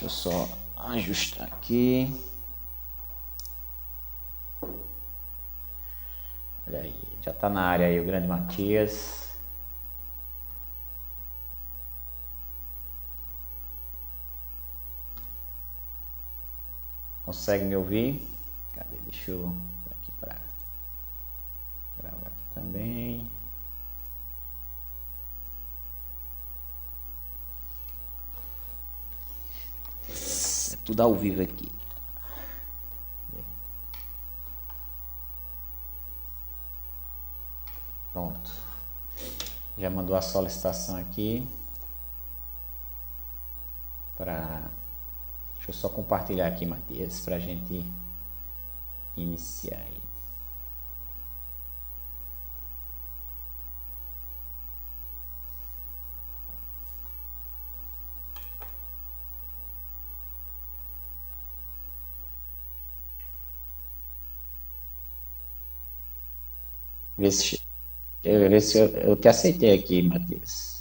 Deixa eu só ajustar aqui. Olha aí, já está na área aí o grande Matias. Consegue me ouvir? Cadê? Deixa eu aqui para gravar aqui também. É tudo ao vivo aqui. Pronto. Já mandou a solicitação aqui. Deixa eu só compartilhar aqui, Matias, para a gente iniciar aí. Vê se eu te aceitei aqui, Matias.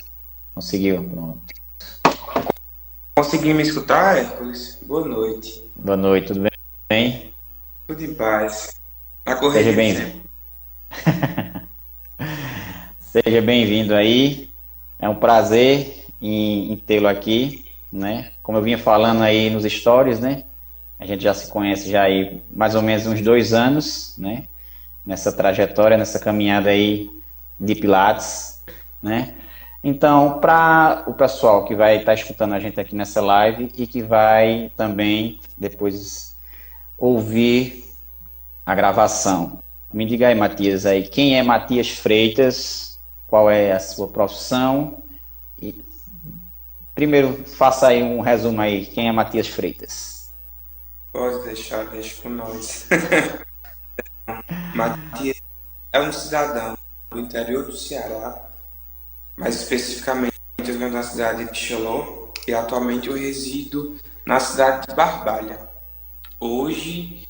Conseguiu? Pronto. Consegui me escutar, Hércules? Boa noite. Boa noite, tudo bem? Tudo em paz. Na Seja correria de sempre. bem-vindo. Seja bem-vindo aí. É um prazer em tê-lo aqui, né? Como eu vinha falando aí nos stories, né? A gente já se conhece já aí mais ou menos uns 2 anos, né? Nessa trajetória, nessa caminhada aí de Pilates, né? Então, para o pessoal que vai estar escutando a gente aqui nessa live e que vai também depois ouvir a gravação. Me diga aí, Matias, aí, quem é Matias Freitas? Qual é a sua profissão? E, primeiro, faça aí um resumo aí, quem é Matias Freitas? Pode deixar, deixa com nós. Matias é um cidadão do interior do Ceará, mais especificamente eu venho da cidade de Xeló e atualmente eu resido na cidade de Barbalha. Hoje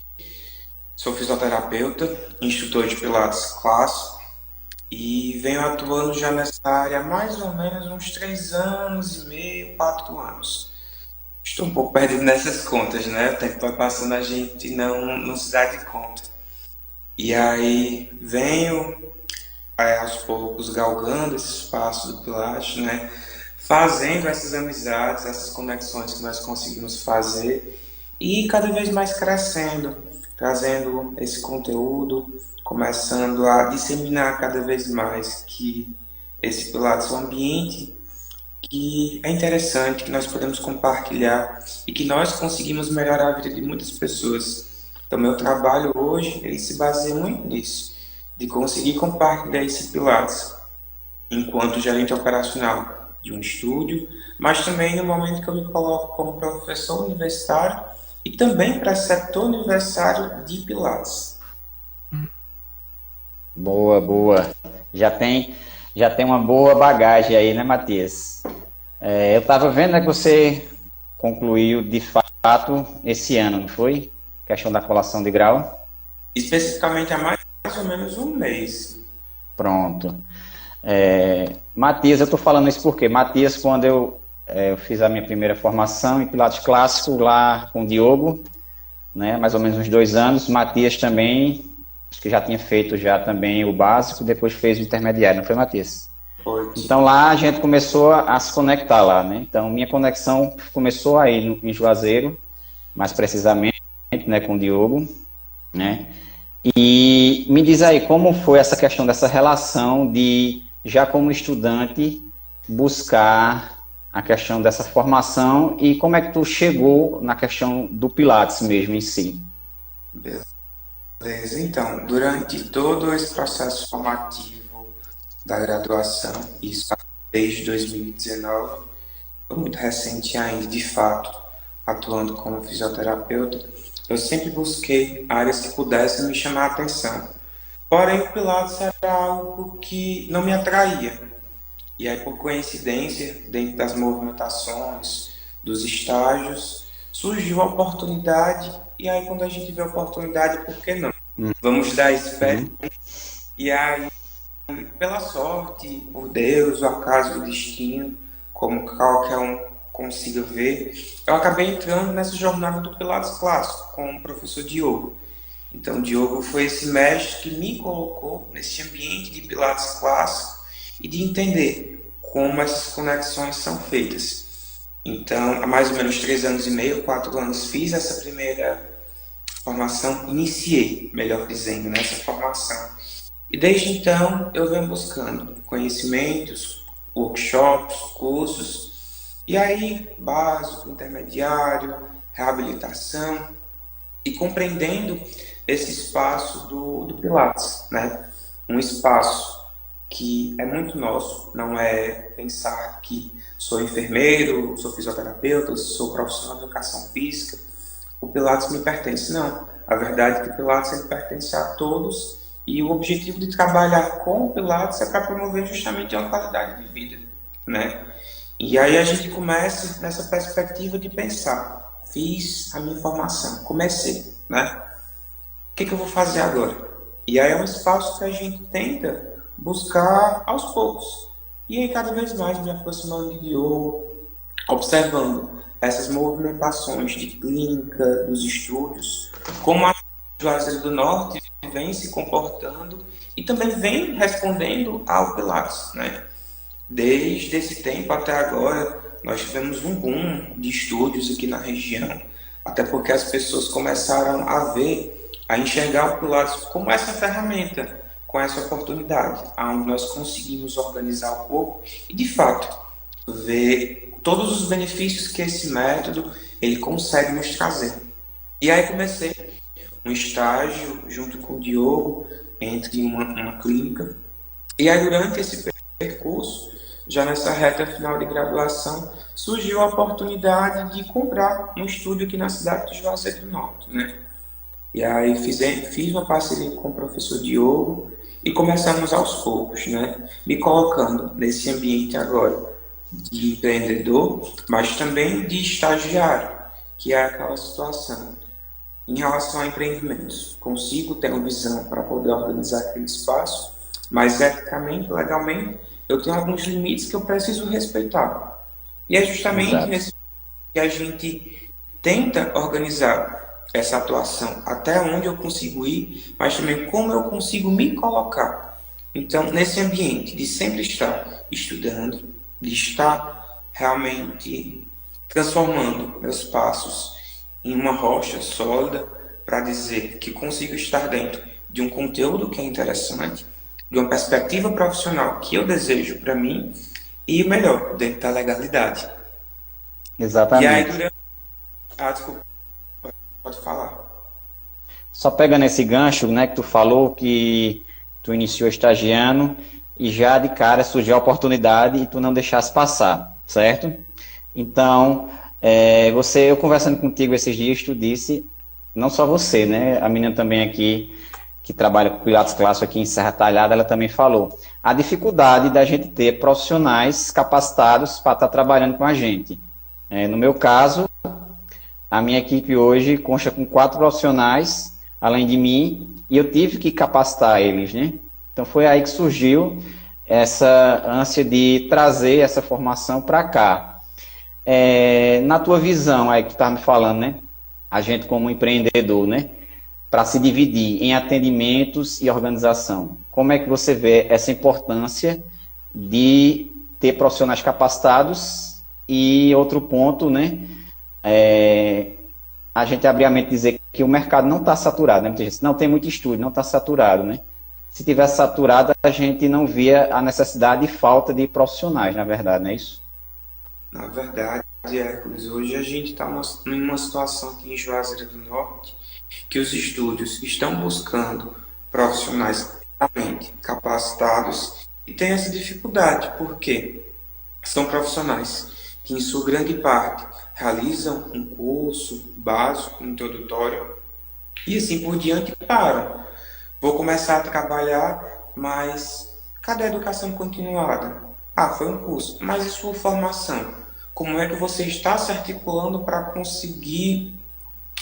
sou fisioterapeuta, instrutor de Pilates clássico e venho atuando já nessa área há mais ou menos uns 3 anos e meio, 4 anos. Estou um pouco perdido nessas contas, né? O tempo vai passando, a gente não se dá de conta. E aí venho aos poucos galgando esse espaço do Pilates, né? Fazendo essas amizades, essas conexões que nós conseguimos fazer e cada vez mais crescendo, trazendo esse conteúdo, começando a disseminar cada vez mais que esse Pilates é um ambiente que é interessante, que nós podemos compartilhar e que nós conseguimos melhorar a vida de muitas pessoas. Então, meu trabalho hoje, ele se baseia muito nisso, de conseguir compartilhar esse Pilates enquanto gerente operacional de um estúdio, mas também no momento que eu me coloco como professor universitário e também preceptor universitário de Pilates. Boa, boa. Já tem uma boa bagagem aí, né, Matias? Eu estava vendo, né, que você concluiu de fato esse ano, não foi? Questão da colação de grau. Especificamente há mais ou menos um mês. Pronto. Matias, eu estou falando isso porque Matias, quando eu fiz a minha primeira formação em Pilates Clássico lá com o Diogo, né, mais ou menos uns 2 anos, Matias também, acho que já tinha feito já também o básico, depois fez o intermediário, não foi, Matias? Foi. Então lá a gente começou a se conectar lá, né? Então minha conexão começou aí em Juazeiro, mais precisamente, né, com o Diogo, né? E me diz aí, como foi essa questão dessa relação de, já como estudante, buscar a questão dessa formação e como é que tu chegou na questão do Pilates mesmo em si? Beleza, então, durante todo esse processo formativo da graduação, isso desde 2019, foi muito recente ainda, de fato, atuando como fisioterapeuta, eu sempre busquei áreas que pudessem me chamar a atenção. Porém, o Pilates era algo que não me atraía. E aí, por coincidência, dentro das movimentações, dos estágios, surgiu a oportunidade. E aí, quando a gente vê a oportunidade, por que não? Vamos dar espécie. E aí, pela sorte, por Deus, o acaso do destino, como qualquer um consiga ver, eu acabei entrando nessa jornada do Pilates clássico com o professor Diogo. Então, o Diogo foi esse mestre que me colocou nesse ambiente de Pilates clássico e de entender como essas conexões são feitas. Então, há mais ou menos 3 anos e meio, 4 anos, fiz essa primeira formação, iniciei, melhor dizendo, nessa formação. E desde então, eu venho buscando conhecimentos, workshops, cursos, e aí, básico, intermediário, reabilitação, e compreendendo esse espaço do Pilates, né? Um espaço que é muito nosso, não é pensar que sou enfermeiro, sou fisioterapeuta, sou profissional de educação física, o Pilates me pertence. Não, a verdade é que o Pilates ele pertence a todos e o objetivo de trabalhar com o Pilates é para promover justamente uma qualidade de vida, né? E aí a gente começa nessa perspectiva de pensar, fiz a minha formação, comecei, né? O que eu vou fazer agora? E aí é um espaço que a gente tenta buscar aos poucos. E aí cada vez mais me aproximando de Diogo, observando essas movimentações de clínica, dos estúdios, como a Juazeiro do Norte vem se comportando e também vem respondendo ao Pilates, né? Desde esse tempo até agora, nós tivemos um boom de estúdios aqui na região, até porque as pessoas começaram a ver, a enxergar o Pilates como essa ferramenta, com essa oportunidade, onde nós conseguimos organizar o corpo e, de fato, ver todos os benefícios que esse método ele consegue nos trazer. E aí comecei um estágio junto com o Diogo, entre uma clínica, e aí durante esse percurso, já nessa reta final de graduação, surgiu a oportunidade de comprar um estúdio aqui na cidade de Juazeiro do Norte, né? E aí fiz uma parceria com o professor Diogo e começamos aos poucos, né? Me colocando nesse ambiente agora de empreendedor, mas também de estagiário, que é aquela situação. Em relação a empreendimentos, consigo ter uma visão para poder organizar aquele espaço, mas eticamente, legalmente, eu tenho alguns limites que eu preciso respeitar. E é justamente Exato. nesse que a gente tenta organizar essa atuação, até onde eu consigo ir, mas também como eu consigo me colocar. Então, nesse ambiente de sempre estar estudando, de estar realmente transformando meus passos em uma rocha sólida para dizer que consigo estar dentro de um conteúdo que é interessante, de uma perspectiva profissional que eu desejo para mim e, o melhor, dentro da legalidade. E aí, Exatamente. durante... desculpa, pode falar. Só pegando esse gancho, né, que tu falou que tu iniciou estagiando e já de cara surgiu a oportunidade e tu não deixasse passar, certo? Então, eu conversando contigo esses dias, tu disse, não só você, né, a menina também aqui, que trabalha com Pilates Clássico aqui em Serra Talhada, ela também falou, a dificuldade da gente ter profissionais capacitados para estar trabalhando com a gente. No meu caso, a minha equipe hoje consta com 4 profissionais, além de mim, e eu tive que capacitar eles, né? Então foi aí que surgiu essa ânsia de trazer essa formação para cá. Na tua visão, aí que tu estava me falando, né? A gente como empreendedor, né? Para se dividir em atendimentos e organização. Como é que você vê essa importância de ter profissionais capacitados? E outro ponto, né? A gente abrir a mente e dizer que o mercado não está saturado, né? Muita gente diz, não tem muito estúdio, não está saturado, né? Se tivesse saturado, a gente não via a necessidade e falta de profissionais, na verdade, não é isso? Na verdade, Hércules, hoje a gente está numa situação aqui em Juazeiro do Norte que os estúdios estão buscando profissionais realmente capacitados e tem essa dificuldade, porque são profissionais que, em sua grande parte, realizam um curso básico, introdutório, e assim por diante param. Vou começar a trabalhar, mas cadê a educação continuada? Ah, foi um curso, mas e sua formação? Como é que você está se articulando para conseguir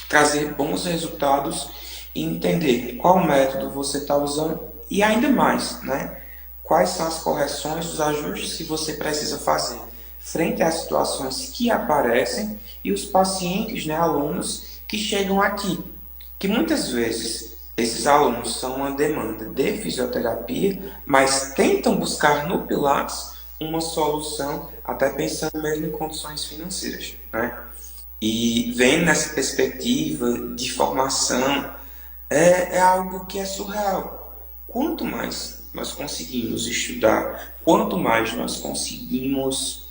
trazer bons resultados e entender qual método você está usando e ainda mais, né? Quais são as correções, os ajustes que você precisa fazer frente às situações que aparecem e os pacientes, né, alunos que chegam aqui, que muitas vezes esses alunos são uma demanda de fisioterapia, mas tentam buscar no Pilates uma solução, até pensando mesmo em condições financeiras, né? E vendo nessa perspectiva de formação, é algo que é surreal. Quanto mais nós conseguimos estudar, quanto mais nós conseguimos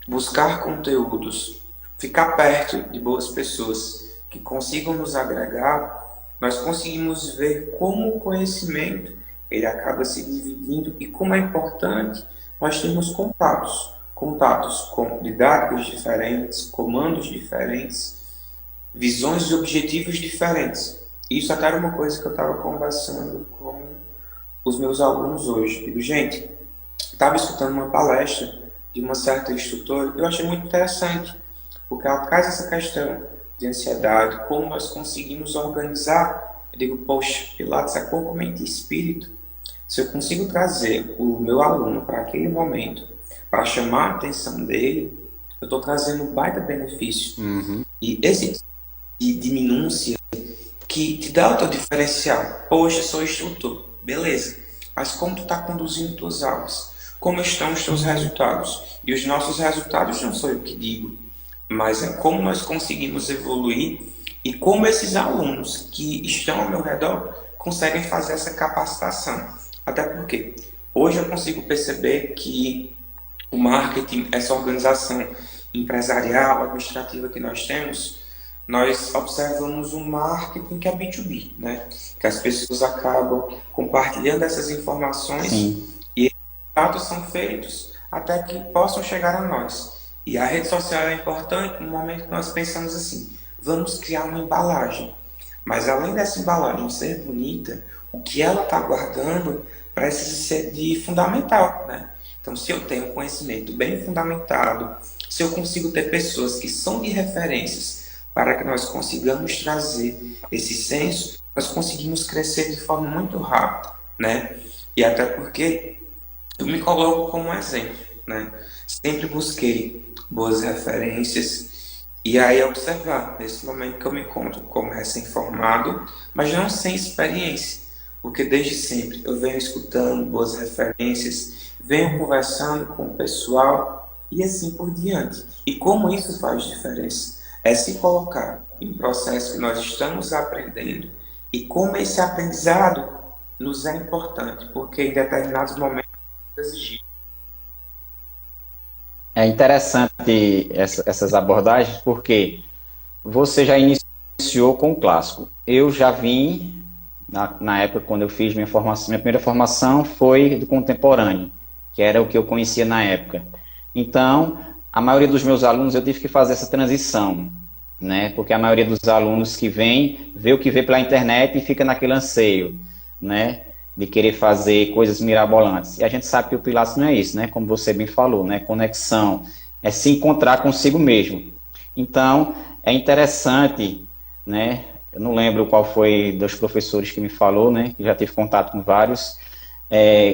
buscar conteúdos, ficar perto de boas pessoas que consigam nos agregar, nós conseguimos ver como o conhecimento ele acaba se dividindo e como é importante nós termos contatos com didáticas diferentes, comandos diferentes, visões e objetivos diferentes. Isso até era uma coisa que eu estava conversando com os meus alunos hoje. Digo, gente, estava escutando uma palestra de uma certa instrutora, eu achei muito interessante, porque ela traz essa questão de ansiedade, como nós conseguimos organizar. Eu digo, poxa, Pilates é corpo, mente e espírito. Se eu consigo trazer o meu aluno para aquele momento, para chamar a atenção dele, eu estou trazendo um baita benefício. E esse tipo de minúcia que te dá o teu diferencial. Poxa, sou instrutor, beleza. Mas como tu está conduzindo tuas aulas? Como estão os teus resultados? E os nossos resultados não sou eu que digo, mas é como nós conseguimos evoluir e como esses alunos que estão ao meu redor conseguem fazer essa capacitação. Até porque hoje eu consigo perceber que o marketing, essa organização empresarial, administrativa que nós temos, nós observamos um marketing que é B2B, né? Que as pessoas acabam compartilhando essas informações. Sim. E dados são feitos até que possam chegar a nós. E a rede social é importante no momento que nós pensamos assim, vamos criar uma embalagem. Mas além dessa embalagem ser bonita, o que ela está guardando precisa ser de fundamental, né? Então, se eu tenho um conhecimento bem fundamentado, se eu consigo ter pessoas que são de referências para que nós consigamos trazer esse senso, nós conseguimos crescer de forma muito rápida, né? E até porque eu me coloco como um exemplo, né? Sempre busquei boas referências e aí observar, nesse momento que eu me encontro como recém-formado, mas não sem experiência, porque desde sempre eu venho escutando boas referências, venho conversando com o pessoal e assim por diante. E como isso faz diferença? É se colocar em um processo que nós estamos aprendendo e como esse aprendizado nos é importante, porque em determinados momentos exigir. É interessante essas abordagens, porque você já iniciou com o clássico. Eu já vim, na época, quando eu fiz minha formação, minha primeira formação foi do contemporâneo, que era o que eu conhecia na época. Então, a maioria dos meus alunos, eu tive que fazer essa transição, né? Porque a maioria dos alunos que vem, vê o que vê pela internet e fica naquele anseio, né? De querer fazer coisas mirabolantes. E a gente sabe que o Pilates não é isso, né? Como você bem falou, né? Conexão, é se encontrar consigo mesmo. Então, é interessante, né? Eu não lembro qual foi dos professores que me falou, né? Que já tive contato com vários,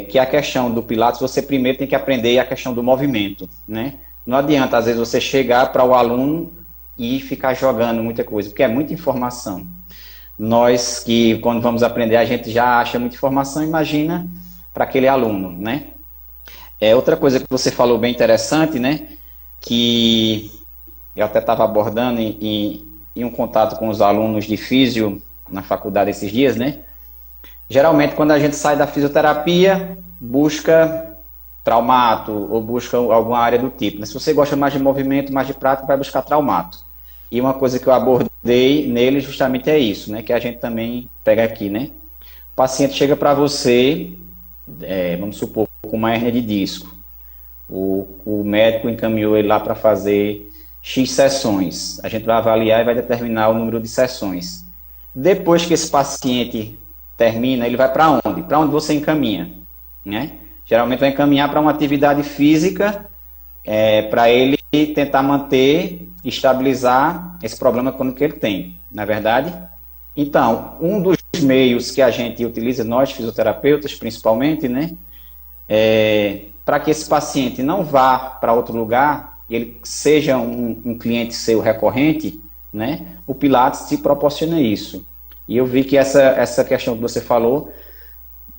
que a questão do Pilates, você primeiro tem que aprender a questão do movimento, né? Não adianta, às vezes, você chegar para o aluno e ficar jogando muita coisa, porque é muita informação. Nós que, quando vamos aprender, a gente já acha muita informação, imagina para aquele aluno, né? Outra coisa que você falou bem interessante, né? Que eu até estava abordando em um contato com os alunos de físio na faculdade esses dias, né? Geralmente, quando a gente sai da fisioterapia, busca traumato ou busca alguma área do tipo, né? Se você gosta mais de movimento, mais de prática, vai buscar traumato. E uma coisa que eu abordei nele justamente é isso, né? Que a gente também pega aqui, né? O paciente chega para você, vamos supor, com uma hérnia de disco. O médico encaminhou ele lá para fazer X sessões. A gente vai avaliar e vai determinar o número de sessões. Depois que esse paciente termina, ele vai para onde? Para onde você encaminha, né? Geralmente vai encaminhar para uma atividade física, para ele tentar manter, estabilizar esse problema crônico que ele tem, na verdade. Então, um dos meios que a gente utiliza, nós fisioterapeutas principalmente, né, para que esse paciente não vá para outro lugar e ele seja um cliente seu recorrente, né, o Pilates te proporciona isso. E eu vi que essa questão que você falou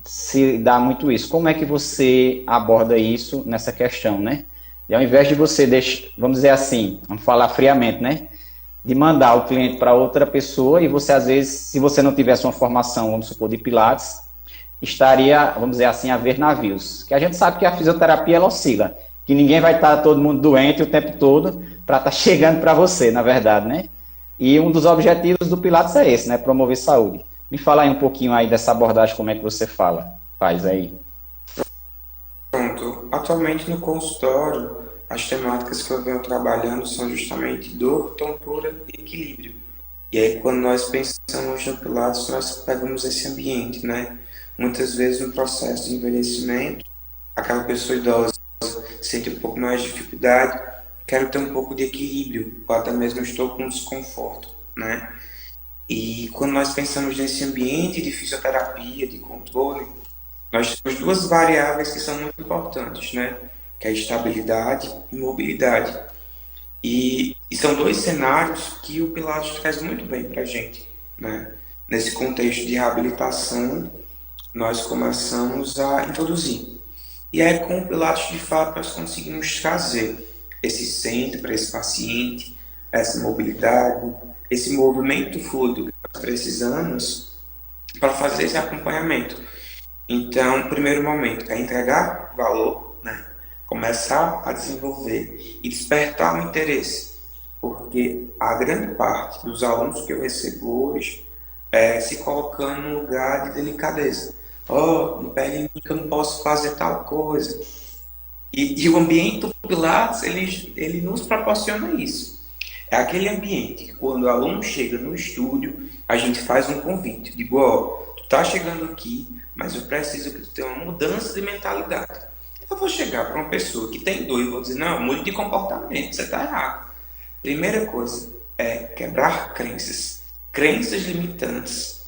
se dá muito isso. Como é que você aborda isso nessa questão, né? E ao invés de você deixar, vamos dizer assim, vamos falar friamente, né? De mandar o cliente para outra pessoa e você, às vezes, se você não tivesse uma formação, vamos supor, de Pilates, estaria, vamos dizer assim, a ver navios. Que a gente sabe que a fisioterapia, ela oscila, que ninguém vai estar todo mundo doente o tempo todo para estar chegando para você, na verdade, né? E um dos objetivos do Pilates é esse, né? Promover saúde. Me fala aí um pouquinho aí dessa abordagem, como é que você faz aí. Pronto. Atualmente no consultório, as temáticas que eu venho trabalhando são justamente dor, tontura e equilíbrio. E aí, quando nós pensamos no Pilates, nós pegamos esse ambiente, né? Muitas vezes, no processo de envelhecimento, aquela pessoa idosa sente um pouco mais de dificuldade, quero ter um pouco de equilíbrio, ou até mesmo estou com desconforto, né? E quando nós pensamos nesse ambiente de fisioterapia, de controle, nós temos duas variáveis que são muito importantes, né? Que é a estabilidade e mobilidade. E são dois cenários que o Pilates traz muito bem para a gente, né? Nesse contexto de reabilitação, nós começamos a introduzir. E aí, com o Pilates, de fato, nós conseguimos trazer esse centro para esse paciente, essa mobilidade, esse movimento fluido que nós precisamos para fazer esse acompanhamento. Então, o primeiro momento é entregar valor, né? Começar a desenvolver e despertar o interesse, porque a grande parte dos alunos que eu recebo hoje se colocando num lugar de delicadeza. Oh, não pega em mim que eu não posso fazer tal coisa. E o ambiente do Pilates, ele nos proporciona isso. É aquele ambiente que quando o aluno chega no estúdio, a gente faz um convite. Digo, ó, tu tá chegando aqui, mas eu preciso que tu tenha uma mudança de mentalidade. Eu vou chegar para uma pessoa que tem dor e vou dizer, não, mude de comportamento, você está errado. Primeira coisa é quebrar crenças. Crenças limitantes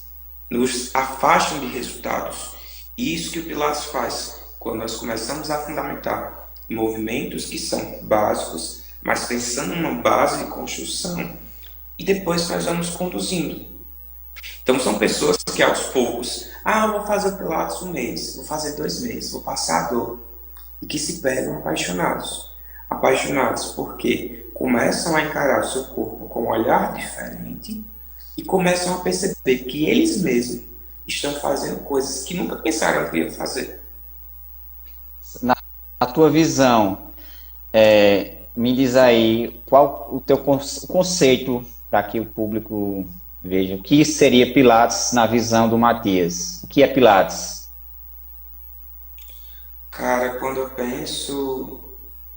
nos afastam de resultados. E isso que o Pilates faz quando nós começamos a fundamentar movimentos que são básicos, mas pensando numa base de construção, e depois nós vamos conduzindo. Então são pessoas que aos poucos, eu vou fazer Pilates um mês, vou fazer 2 meses, vou passar a dor, e que se pegam apaixonados. Apaixonados porque começam a encarar o seu corpo com um olhar diferente e começam a perceber que eles mesmos estão fazendo coisas que nunca pensaram que iam fazer. Na tua visão, me diz aí qual o teu conceito para que o público veja. O que seria Pilates na visão do Matias? O que é Pilates? Cara, quando eu penso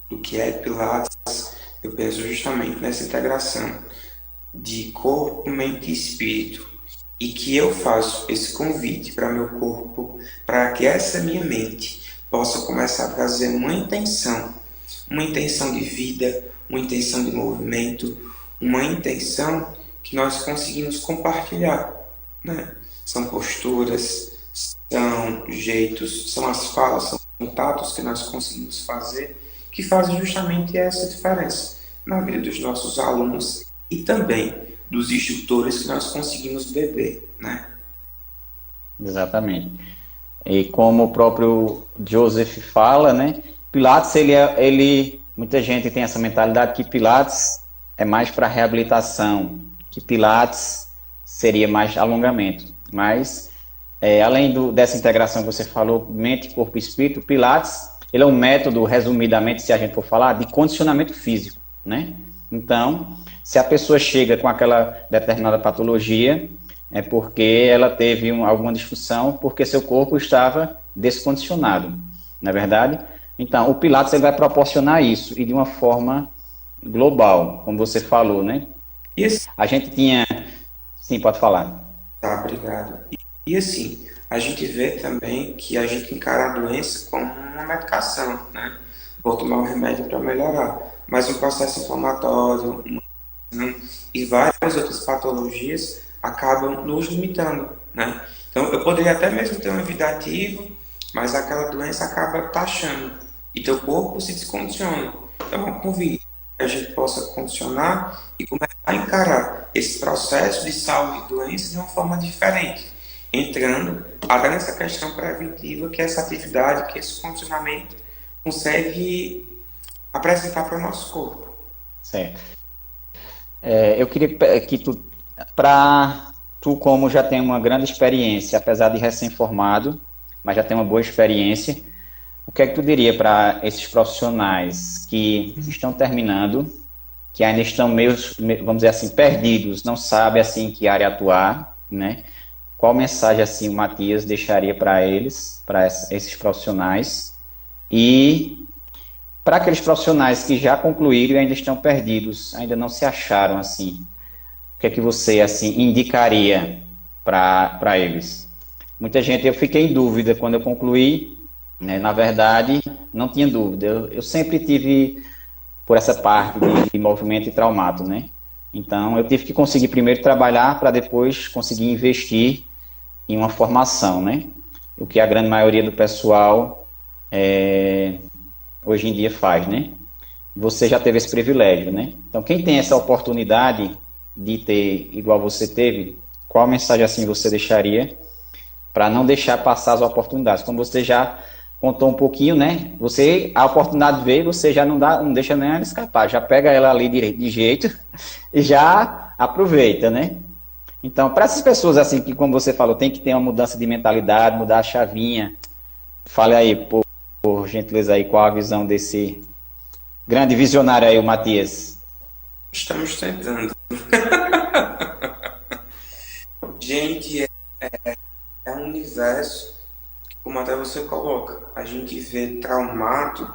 do que é Pilates, eu penso justamente nessa integração de corpo, mente e espírito. E que eu faço esse convite para meu corpo, para que essa minha mente possa começar a trazer uma intenção de vida, uma intenção de movimento, uma intenção que nós conseguimos compartilhar, né? São posturas, são jeitos, são as falas, são contatos que nós conseguimos fazer, que fazem justamente essa diferença na vida dos nossos alunos e também dos instrutores que nós conseguimos beber, né? Exatamente. E como o próprio Joseph fala, né? Pilates, muita gente tem essa mentalidade que Pilates é mais para reabilitação, que Pilates seria mais alongamento. Mas, além dessa integração que você falou, mente, corpo e espírito, Pilates, ele é um método, resumidamente, se a gente for falar, de condicionamento físico, né? Então, se a pessoa chega com aquela determinada patologia, é porque ela teve alguma disfunção, porque seu corpo estava descondicionado, não é verdade? Então, o Pilates ele vai proporcionar isso, e de uma forma global, como você falou, né? E assim, A gente tinha... Sim, pode falar. tá, obrigado. E assim, a gente vê também que a gente encara a doença como uma medicação, né? Vou tomar um remédio para melhorar. Mas o processo inflamatório, e várias outras patologias acabam nos limitando, né? Então, eu poderia até mesmo ter uma vida ativa, mas aquela doença acaba taxando e teu corpo se descondiciona. Então, é um convite. a gente possa condicionar e começar a encarar esse processo de saúde e doença de uma forma diferente, entrando até nessa questão preventiva que essa atividade, que esse condicionamento consegue apresentar para o nosso corpo. Certo. Eu queria que tu como já tem uma grande experiência, apesar de recém-formado, mas já tem uma boa experiência, o que é que tu diria para esses profissionais que estão terminando, que ainda estão meio, vamos dizer assim, perdidos, não sabem assim que área atuar, né? Qual mensagem assim o Matias deixaria para eles, para esses profissionais? E para aqueles profissionais que já concluíram e ainda estão perdidos, ainda não se acharam assim, o que é que você assim indicaria para eles? Muita gente, eu fiquei em dúvida quando eu concluí, né? Na verdade, não tinha dúvida. Eu sempre tive por essa parte de movimento e traumato, né? Então, eu tive que conseguir primeiro trabalhar para depois conseguir investir em uma formação, né? O que a grande maioria do pessoal hoje em dia faz, né? Você já teve esse privilégio, né? Então, quem tem essa oportunidade de ter, igual você teve, qual mensagem assim você deixaria para não deixar passar as oportunidades? Como você já contou um pouquinho, né? Você, a oportunidade veio, você já não deixa nem ela escapar, já pega ela ali de jeito e já aproveita, né? Então, para essas pessoas assim que, como você falou, tem que ter uma mudança de mentalidade, mudar a chavinha, fale aí, por gentileza aí, qual a visão desse grande visionário aí, o Matias? Estamos tentando. Gente, é um universo, como até você coloca, a gente vê traumato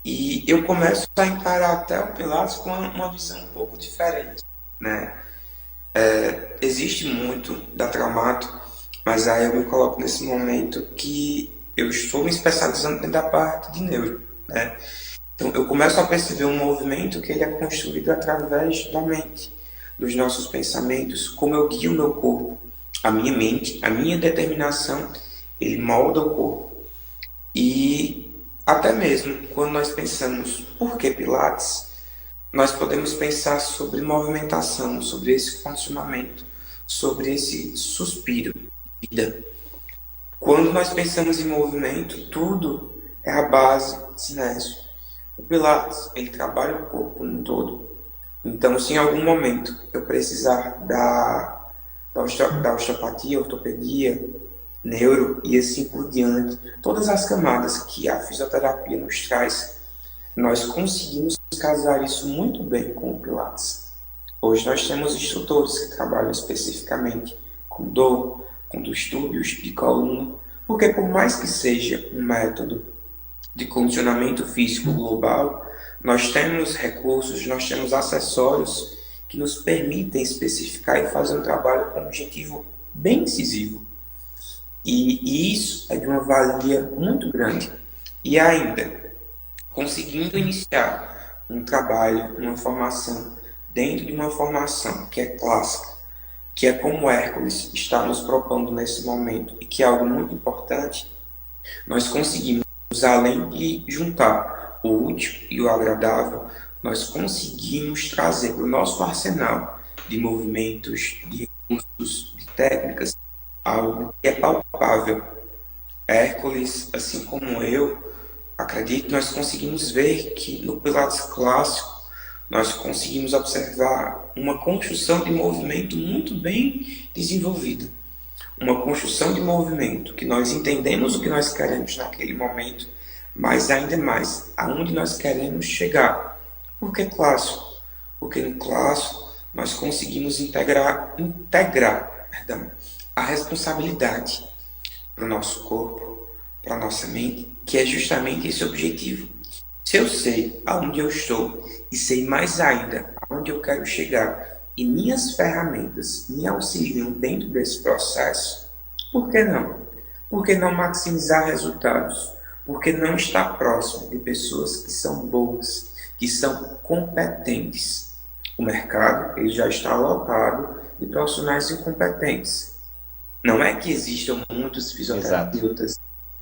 e eu começo a encarar até o Pilates com uma visão um pouco diferente, né? Existe muito da traumato, mas aí eu me coloco nesse momento que eu estou me especializando dentro da parte de neuro, né? Então eu começo a perceber um movimento que ele é construído através da mente, dos nossos pensamentos, como eu guio o meu corpo, a minha mente, a minha determinação, ele molda o corpo. E até mesmo quando nós pensamos por que Pilates, nós podemos pensar sobre movimentação, sobre esse condicionamento, sobre esse suspiro de vida. Quando nós pensamos em movimento, tudo é a base de silêncio. O Pilates, ele trabalha o corpo no todo. Então, se em algum momento eu precisar da osteopatia, ortopedia, neuro e assim por diante, todas as camadas que a fisioterapia nos traz, nós conseguimos casar isso muito bem com o Pilates. Hoje nós temos instrutores que trabalham especificamente com dor, com distúrbios de coluna, porque por mais que seja um método de condicionamento físico global, nós temos recursos, nós temos acessórios que nos permitem especificar e fazer um trabalho com um objetivo bem incisivo. E isso é de uma valia muito grande. E ainda, conseguindo iniciar um trabalho, uma formação, dentro de uma formação que é clássica, que é como Hércules está nos propondo nesse momento, e que é algo muito importante, nós conseguimos, além de juntar o útil e o agradável, nós conseguimos trazer para o nosso arsenal de movimentos, de recursos, de técnicas, algo que é palpável. Hércules, assim como eu, acredito que nós conseguimos ver que no Pilates clássico nós conseguimos observar uma construção de movimento muito bem desenvolvida. Uma construção de movimento que nós entendemos o que nós queremos naquele momento, mas ainda mais aonde nós queremos chegar. Por que clássico? Porque no clássico nós conseguimos integrar a responsabilidade para o nosso corpo, para a nossa mente, que é justamente esse objetivo. Se eu sei aonde eu estou e sei mais ainda aonde eu quero chegar e minhas ferramentas me auxiliam dentro desse processo, por que não? Por que não maximizar resultados? Por que não estar próximo de pessoas que são boas, que são competentes? O mercado ele já está lotado de profissionais incompetentes. Não é que existam muitos fisioterapeutas,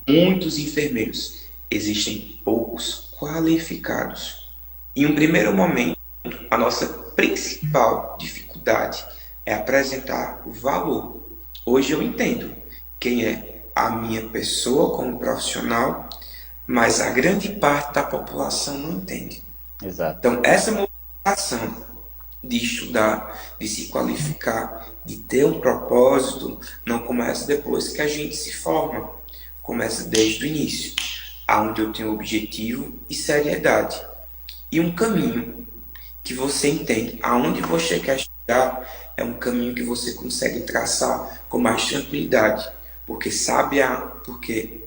muitos enfermeiros. Existem poucos qualificados. Em um primeiro momento, a nossa principal dificuldade é apresentar o valor. Hoje eu entendo quem é a minha pessoa como profissional, mas a grande parte da população não entende. Exato. Então, essa motivação de estudar, de se qualificar, de ter um propósito, não começa depois que a gente se forma. Começa desde o início, aonde eu tenho objetivo e seriedade. E um caminho que você entende aonde você quer chegar é um caminho que você consegue traçar com mais tranquilidade, porque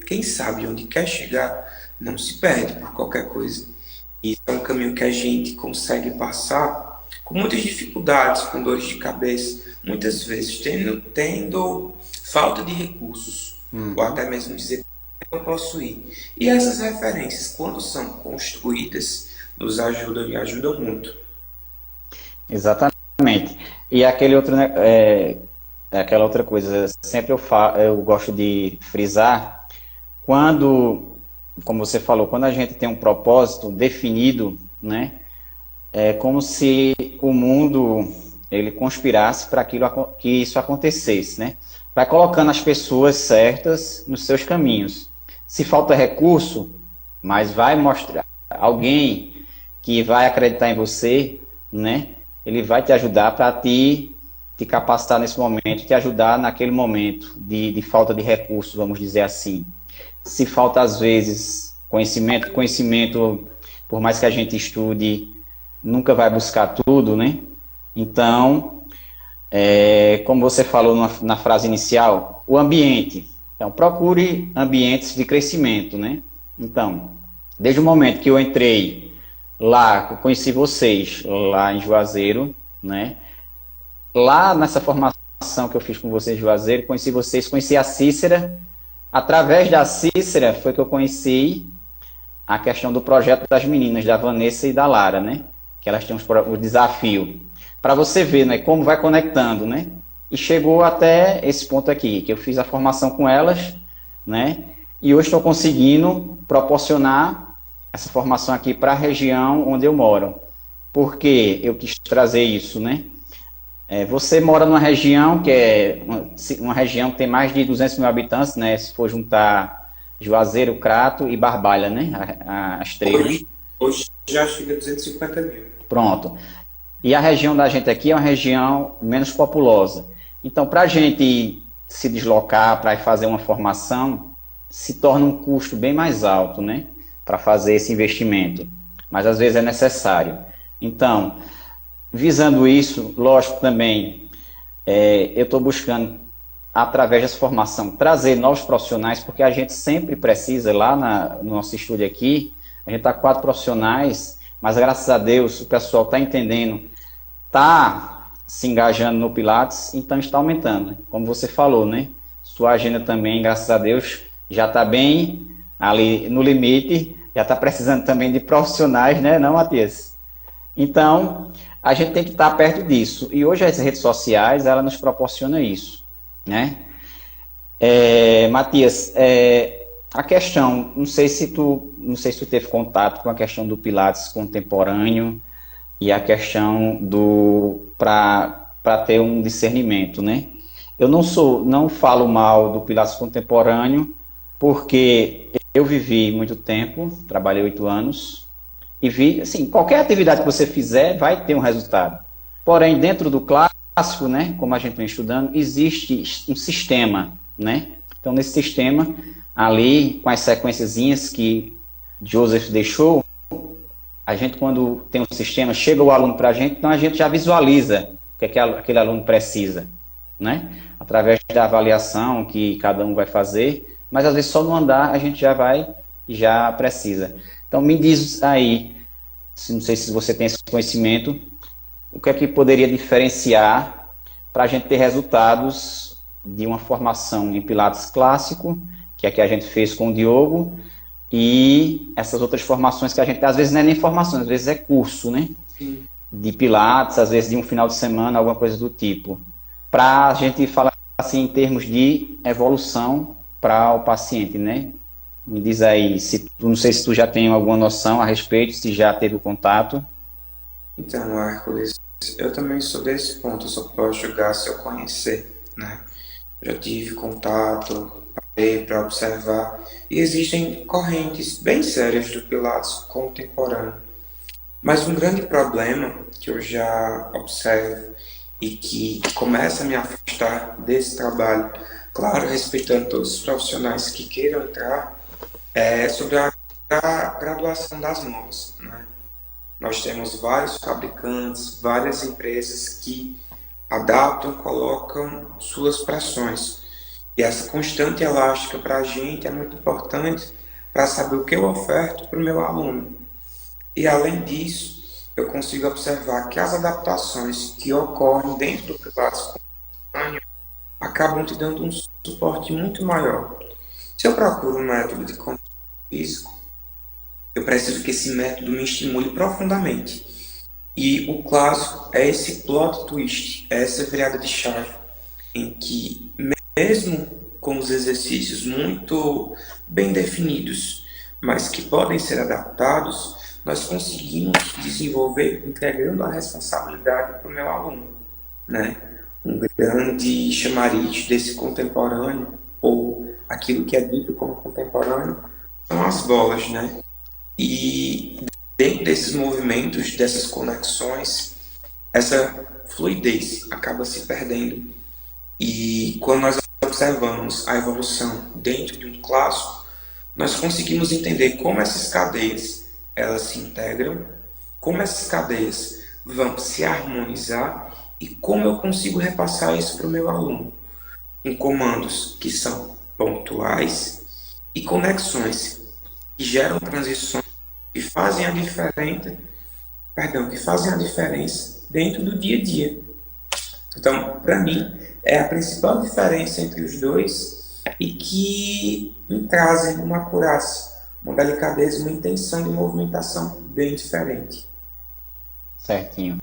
quem sabe onde quer chegar não se perde por qualquer coisa. E isso é um caminho que a gente consegue passar com muitas dificuldades, com dores de cabeça, muitas vezes tendo falta de recursos, ou até mesmo dizer que eu posso ir. E essas referências, quando são construídas, nos ajudam e ajudam muito. Exatamente. E aquele outro, né, aquela outra coisa, sempre eu gosto de frisar, quando, como você falou, quando a gente tem um propósito definido, né, é como se o mundo ele conspirasse para que isso acontecesse, né? Vai colocando as pessoas certas nos seus caminhos. Se falta recurso, mas vai mostrar alguém que vai acreditar em você, né? Ele vai te ajudar para te capacitar nesse momento, te ajudar naquele momento de falta de recursos, vamos dizer assim. Se falta, às vezes, conhecimento, por mais que a gente estude, nunca vai buscar tudo, né? Então, como você falou na frase inicial, o ambiente. Então, procure ambientes de crescimento, né? Então, desde o momento que eu entrei lá, eu conheci vocês lá em Juazeiro, né? Lá nessa formação que eu fiz com vocês em Juazeiro, conheci a Cícera. Através da Cícera foi que eu conheci a questão do projeto das meninas, da Vanessa e da Lara, né? Que elas têm o desafio. Para você ver, né, como vai conectando, né? E chegou até esse ponto aqui, que eu fiz a formação com elas, né? E hoje estou conseguindo proporcionar essa formação aqui para a região onde eu moro. Por que eu quis trazer isso, né? Você mora numa região que é uma região que tem mais de 200 mil habitantes, né? Se for juntar Juazeiro, Crato e Barbalha, né? As três, né? Hoje já chega a 250 mil. Pronto. E a região da gente aqui é uma região menos populosa. Então, para a gente se deslocar, para fazer uma formação, se torna um custo bem mais alto, né? Para fazer esse investimento. Mas às vezes é necessário. Então, visando isso, lógico também, eu estou buscando, através dessa formação, trazer novos profissionais, porque a gente sempre precisa, lá no nosso estúdio aqui, a gente está com 4 profissionais, mas graças a Deus o pessoal está entendendo, está se engajando no Pilates, então está aumentando. Como você falou, né? Sua agenda também, graças a Deus, já está bem ali no limite, já está precisando também de profissionais, né, não, Matias? Então, a gente tem que estar perto disso. E hoje as redes sociais, ela nos proporciona isso, né? Matias, a questão, não sei se tu teve contato com a questão do Pilates contemporâneo e a questão para ter um discernimento, né? Eu não falo mal do Pilates contemporâneo, porque eu vivi muito tempo, trabalhei 8 anos, e vi, assim, qualquer atividade que você fizer vai ter um resultado. Porém, dentro do clássico, né, como a gente vem estudando, existe um sistema, né? Então, nesse sistema, ali, com as sequenciazinhas que Joseph deixou, a gente, quando tem um sistema, chega o aluno para a gente, então a gente já visualiza o que é que aquele aluno precisa, né? Através da avaliação que cada um vai fazer, mas às vezes só no andar a gente já vai e já precisa. Então, me diz aí, não sei se você tem esse conhecimento, o que é que poderia diferenciar para a gente ter resultados de uma formação em Pilates clássico, que é a que a gente fez com o Diogo, e essas outras formações que a gente, às vezes não é nem formação, às vezes é curso, né? Sim. De Pilates, às vezes de um final de semana, alguma coisa do tipo. Para a gente falar assim em termos de evolução para o paciente, né? Me diz aí, não sei se tu já tem alguma noção a respeito, se já teve o contato. Então, Hércules, eu também sou desse ponto, eu só posso julgar se eu conhecer, né? Já tive contato, parei para observar, e existem correntes bem sérias do Pilates contemporâneo. Mas um grande problema que eu já observo e que começa a me afastar desse trabalho, claro, respeitando todos os profissionais que queiram entrar, é sobre a graduação das molas, né? Nós temos vários fabricantes, várias empresas que adaptam, colocam suas pressões. E essa constante elástica para a gente é muito importante para saber o que eu oferto para o meu aluno. E além disso, eu consigo observar que as adaptações que ocorrem dentro do Pilates espontâneo acabam te dando um suporte muito maior. Se eu procuro um método de condicionamento físico, eu preciso que esse método me estimule profundamente. E o clássico é esse plot twist, é essa virada de chave, em que mesmo com os exercícios muito bem definidos, mas que podem ser adaptados, nós conseguimos desenvolver entregando a responsabilidade para o meu aluno, né? Um grande chamariz desse contemporâneo, ou aquilo que é dito como contemporâneo, são as bolas, né? E dentro desses movimentos, dessas conexões, essa fluidez acaba se perdendo. E quando nós observamos a evolução dentro de um clássico, nós conseguimos entender como essas cadeias elas se integram, como essas cadeias vão se harmonizar e como eu consigo repassar isso para o meu aluno, em comandos que são pontuais e conexões que geram transições que fazem a diferença, que fazem a diferença dentro do dia a dia. Então, para mim, é a principal diferença entre os dois e que me trazem uma acurácia, uma delicadeza, uma intenção de movimentação bem diferente. Certinho.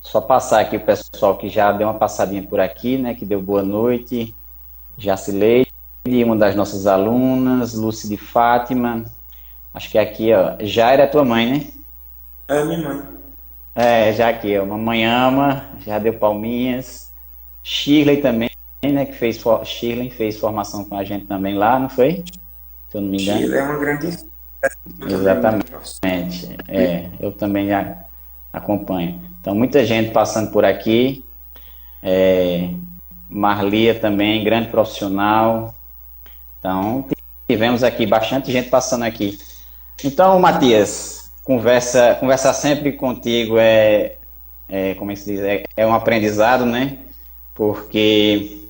Só passar aqui o pessoal que já deu uma passadinha por aqui, né? Que deu boa noite. Jacileide, uma das nossas alunas, Lúcia de Fátima. Acho que aqui, ó, Jaira é tua mãe, né? É, minha mãe. É, já aqui, ó, mamãe ama, já deu palminhas. Shirley também, né? Shirley fez formação com a gente também lá, não foi? Se eu não me engano. Chile é uma grande também, Exatamente. professor. Eu também já acompanho. Então, muita gente passando por aqui. Marlia também, grande profissional. Então, tivemos aqui bastante gente passando aqui. Então, Matias, conversar sempre contigo como é que se diz, é um aprendizado, né? Porque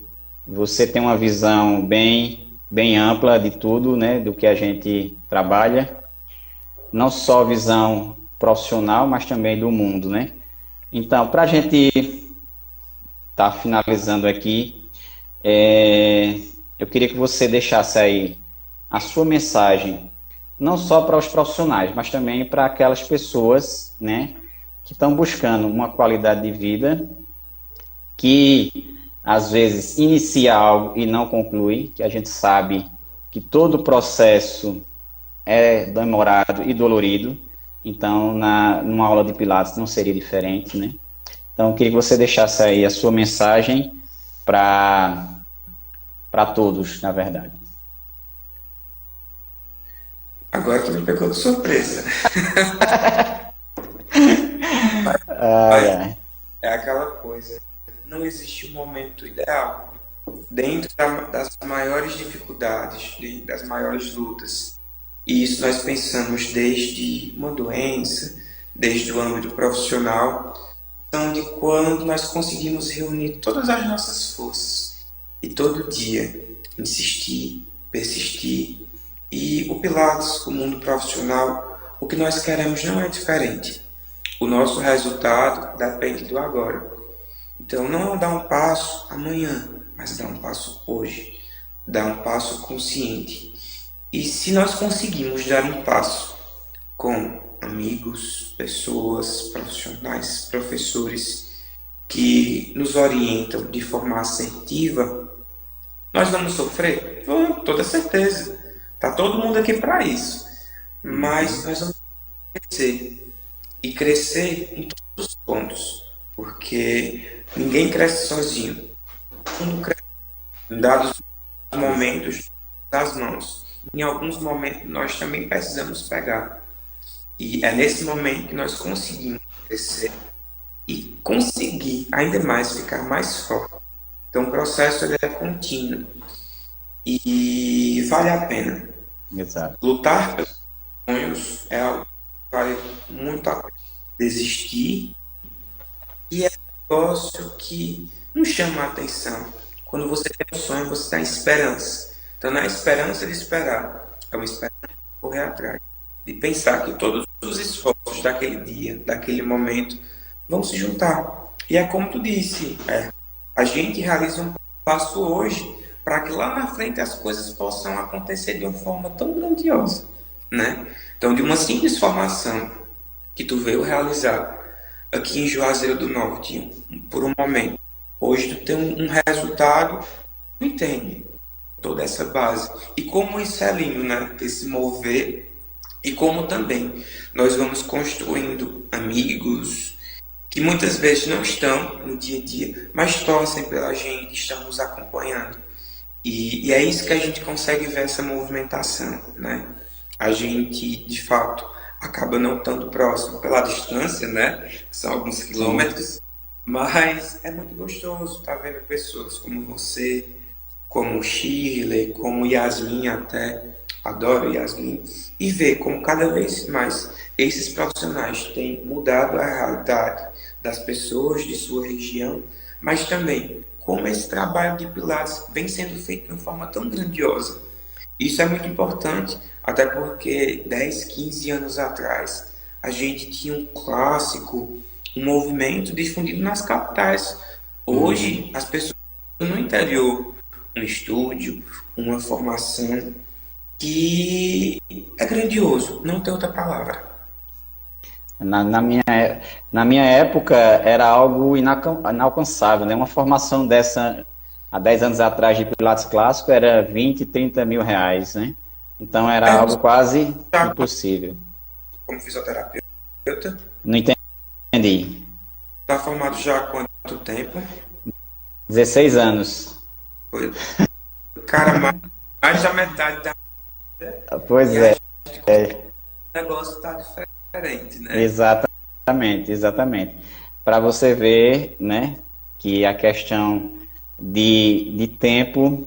você tem uma visão bem ampla de tudo, né? Do que a gente trabalha, não só visão profissional, mas também do mundo, né? Então, para a gente estar finalizando aqui, eu queria que você deixasse aí a sua mensagem, não só para os profissionais, mas também para aquelas pessoas, né, que estão buscando uma qualidade de vida, que às vezes inicia algo e não conclui, que a gente sabe que todo o processo é demorado e dolorido, então numa aula de Pilates não seria diferente, né? Então eu queria que você deixasse aí a sua mensagem para todos, na verdade. Agora tu me pegou de surpresa. Ai, Mas ai. é aquela coisa. Não existe um momento ideal. Dentro das maiores dificuldades, das maiores lutas. E isso nós pensamos desde uma doença, desde o âmbito profissional, então de quando nós conseguimos reunir todas as nossas forças e todo dia insistir, persistir. E o Pilates, o mundo profissional, o que nós queremos não é diferente. O nosso resultado depende do agora. Então não dar um passo amanhã, mas dar um passo hoje, dar um passo consciente. E se nós conseguimos dar um passo com amigos, pessoas, profissionais, professores que nos orientam de forma assertiva, nós vamos sofrer? Vamos, toda certeza. Tá todo mundo aqui para isso. Mas nós vamos crescer. E crescer em todos os pontos. Porque ninguém cresce sozinho. Todo mundo cresce em dados momentos das mãos. Em alguns momentos nós também precisamos pegar. E é nesse momento que nós conseguimos crescer e conseguir ainda mais ficar mais forte. Então o processo ele é contínuo e vale a pena. Exato. Lutar pelos sonhos é algo que vale muito a pena. Desistir e é um negócio que não chama a atenção. Quando você tem um sonho, você tem esperança. Então, na esperança de esperar, é uma esperança de correr atrás. De pensar que todos os esforços daquele dia, daquele momento, vão se juntar. E é como tu disse, a gente realiza um passo hoje para que lá na frente as coisas possam acontecer de uma forma tão grandiosa, né? Então, de uma simples formação que tu veio realizar aqui em Juazeiro do Norte, por um momento, hoje tu tem um resultado, tu entende toda essa base. E como isso é lindo, né? Esse mover, e como também nós vamos construindo amigos que muitas vezes não estão no dia a dia, mas torcem pela gente, estão nos acompanhando. E é isso que a gente consegue ver essa movimentação, né? A gente, de fato, acaba não estando próximo pela distância, né? Que são alguns quilômetros, mas é muito gostoso estar vendo pessoas como você, como o Shirley, como Yasmin até, adoro Yasmin, e ver como cada vez mais esses profissionais têm mudado a realidade das pessoas de sua região, mas também como esse trabalho de Pilates vem sendo feito de uma forma tão grandiosa. Isso é muito importante, até porque 10, 15 anos atrás a gente tinha um clássico, um movimento difundido nas capitais. Hoje as pessoas no interior, um estúdio, uma formação que é grandioso, não tem outra palavra. Na minha época era algo inalcançável, né? Uma formação dessa há 10 anos atrás de Pilates clássico era 20, 30 mil reais, né? Então era algo quase impossível. Como fisioterapeuta, Não entendi. está formado já há quanto tempo? 16 anos. Foi. Cara, mais da metade da Pois e é. o negócio está diferente, né? Exatamente, exatamente. Para você ver, né, que a questão de tempo,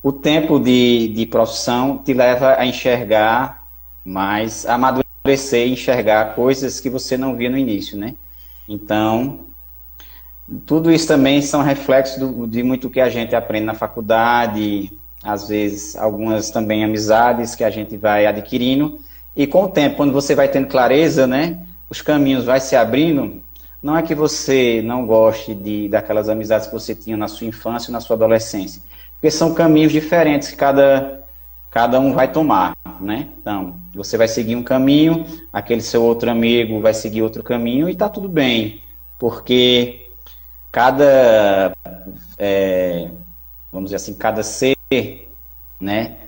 o tempo de profissão te leva a enxergar mais, a amadurecer e enxergar coisas que você não via no início, né? Então, tudo isso também são reflexos de muito que a gente aprende na faculdade, às vezes algumas também amizades que a gente vai adquirindo, e com o tempo, quando você vai tendo clareza, né, os caminhos vai se abrindo, não é que você não goste daquelas amizades que você tinha na sua infância ou na sua adolescência, porque são caminhos diferentes que cada um vai tomar, né? Então, você vai seguir um caminho, aquele seu outro amigo vai seguir outro caminho, e está tudo bem, porque cada, vamos dizer assim, cada ser, né,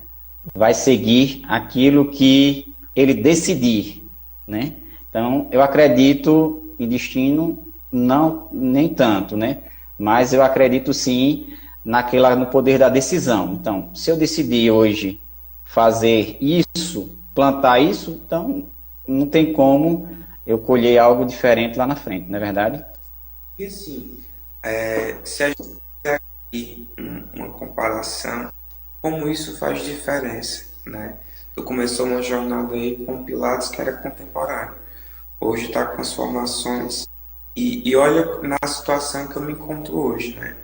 vai seguir aquilo que ele decidir, né? Então, eu acredito em destino, não nem tanto, né? Mas eu acredito sim no poder da decisão. Então, se eu decidir hoje fazer isso, plantar isso, então não tem como eu colher algo diferente lá na frente, não é verdade? E assim, se a gente fizer aqui uma comparação, como isso faz diferença, né? Tu começou uma jornada aí com Pilates que era contemporâneo. Hoje está com as formações e olha na situação que eu me encontro hoje, né?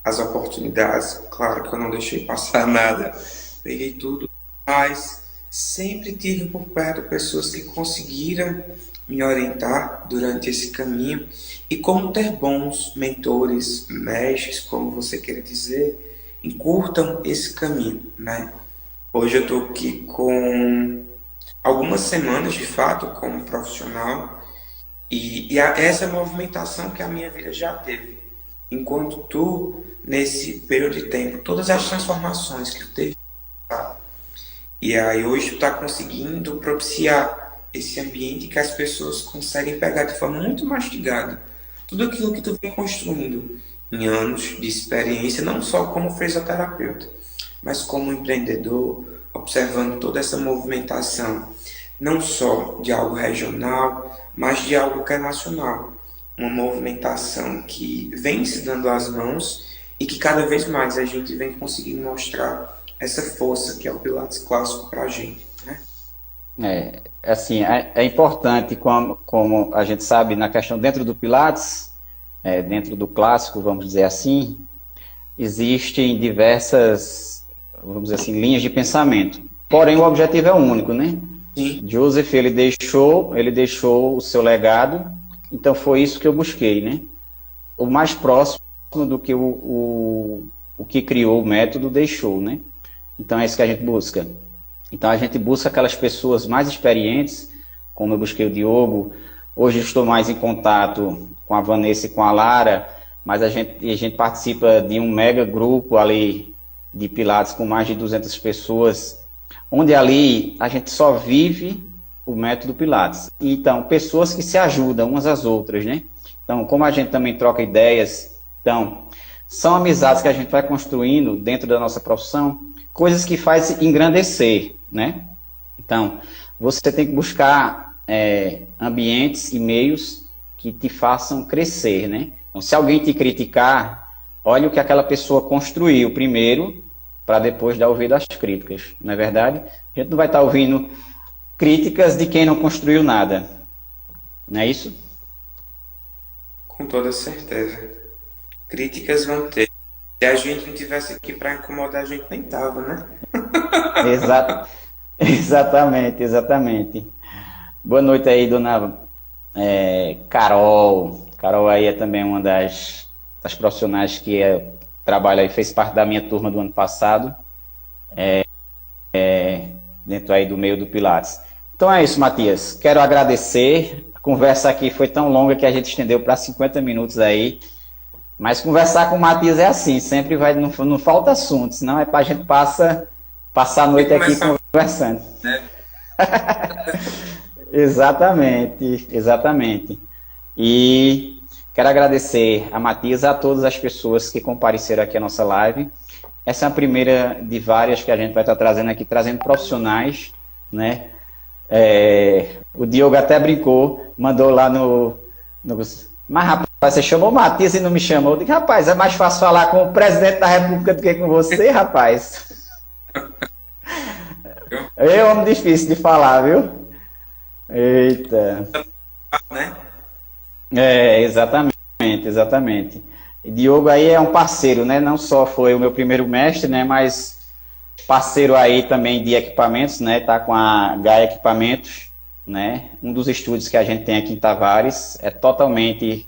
As oportunidades, claro que eu não deixei passar nada, peguei tudo, mas sempre tive por perto pessoas que conseguiram me orientar durante esse caminho e como ter bons mentores, mestres, como você queira dizer, encurtam esse caminho, né? Hoje eu estou aqui com algumas semanas, de fato, como profissional, e essa movimentação que a minha vida já teve. Enquanto tu, nesse período de tempo, todas as transformações que tu teve, E aí hoje está conseguindo propiciar esse ambiente que as pessoas conseguem pegar de forma muito mastigada tudo aquilo que tu vem construindo em anos de experiência, não só como fisioterapeuta, mas como empreendedor, observando toda essa movimentação, não só de algo regional, mas de algo que é nacional. Uma movimentação que vem se dando as mãos e que cada vez mais a gente vem conseguindo mostrar essa força que é o Pilates clássico para a gente, né? Assim, é importante, como a gente sabe, na questão dentro do Pilates, dentro do clássico, vamos dizer assim, existem diversas, vamos dizer assim, linhas de pensamento. Porém, o objetivo é único, né? Sim. Joseph, ele deixou o seu legado, então foi isso que eu busquei, né? O mais próximo do que o que criou o método deixou, né? Então é isso que a gente busca. Então a gente busca aquelas pessoas mais experientes, como eu busquei o Diogo. Hoje eu estou mais em contato com a Vanessa e com a Lara, mas a gente participa de um mega grupo ali de Pilates com mais de 200 pessoas, onde ali a gente só vive o método Pilates. Então, pessoas que se ajudam umas às outras, né? Então, como a gente também troca ideias, então, são amizades que a gente vai construindo dentro da nossa profissão, coisas que faz engrandecer, né? Então, você tem que buscar ambientes e meios que te façam crescer, né? Então, se alguém te criticar, olha o que aquela pessoa construiu primeiro, para depois dar ouvido às críticas, não é verdade? A gente não vai estar ouvindo críticas de quem não construiu nada, não é isso? Com toda certeza. Críticas vão ter. Se a gente não tivesse aqui para incomodar, a gente nem tava, né? Exa exatamente, exatamente. Boa noite aí, dona Carol. Carol aí é também uma das profissionais que trabalha e fez parte da minha turma do ano passado, dentro aí do meio do Pilates. Então é isso, Matias. Quero agradecer. A conversa aqui foi tão longa que a gente estendeu para 50 minutos aí. Mas conversar com o Matias é assim, sempre vai, não falta assunto, senão é para a gente passar a E noite aqui começar, conversando. né? Exatamente, exatamente. E quero agradecer a Matias e a todas as pessoas que compareceram aqui à nossa live. Essa é a primeira de várias que a gente vai estar trazendo aqui, trazendo profissionais, né? O Diogo até brincou, mandou lá no. Mas, rapaz, você chamou o Matias e não me chamou. Eu digo, rapaz, é mais fácil falar com o presidente da República do que com você, rapaz. É um homem difícil de falar, viu? Eita. Né? Exatamente, exatamente. E Diogo aí é um parceiro, né? Não só foi o meu primeiro mestre, né? Mas parceiro aí também de equipamentos, né? Tá com a Gaia Equipamentos, né? Um dos estúdios que a gente tem aqui em Tavares é totalmente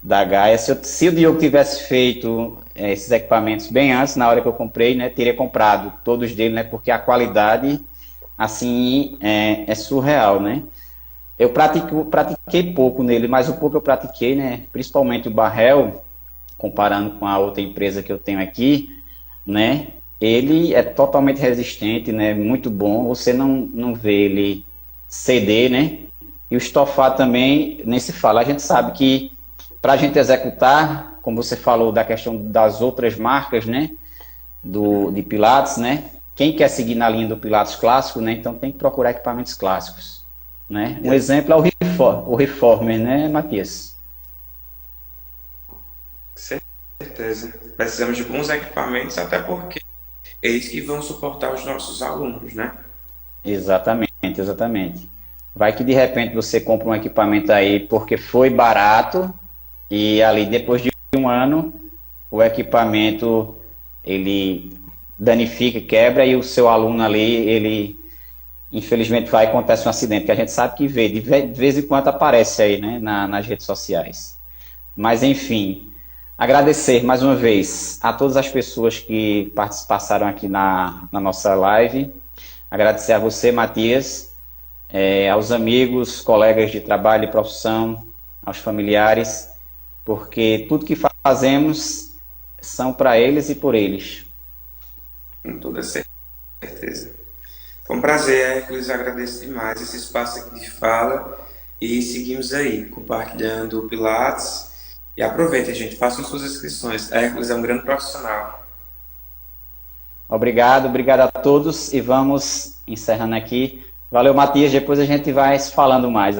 da Gaia. Se o Diogo tivesse feito esses equipamentos bem antes, na hora que eu comprei, né? Teria comprado todos dele, né? Porque a qualidade, assim, é surreal, né? Eu pratiquei pouco nele, mas o pouco que eu pratiquei, né? Principalmente o Barrel, comparando com a outra empresa que eu tenho aqui, né? Ele é totalmente resistente, né? Muito bom. Você não vê ele ceder, né? E o estofado também, nem se fala. A gente sabe que para a gente executar, como você falou da questão das outras marcas, né? De Pilates, né? Quem quer seguir na linha do Pilates clássico, né? Então tem que procurar equipamentos clássicos, né? Um exemplo é o Reformer, né, Matias? Certeza. Precisamos de bons equipamentos, até porque eles que vão suportar os nossos alunos, né? Exatamente, exatamente. Vai que de repente você compra um equipamento aí porque foi barato e ali depois de um ano o equipamento ele danifica, quebra e o seu aluno ali, ele infelizmente vai acontece um acidente que a gente sabe que vê, de vez em quando aparece aí, né, nas redes sociais. Mas enfim, agradecer mais uma vez a todas as pessoas que passaram aqui na nossa live. Agradecer a você, Matias, aos amigos, colegas de trabalho e profissão, aos familiares, porque tudo que fazemos são para eles e por eles. Com toda certeza. Foi um prazer, Hércules, agradeço demais esse espaço aqui de fala e seguimos aí, compartilhando o Pilates. E aproveitem, gente, façam suas inscrições. Hércules é um grande profissional. Obrigado, obrigado a todos e vamos encerrando aqui. Valeu, Matias, depois a gente vai se falando mais.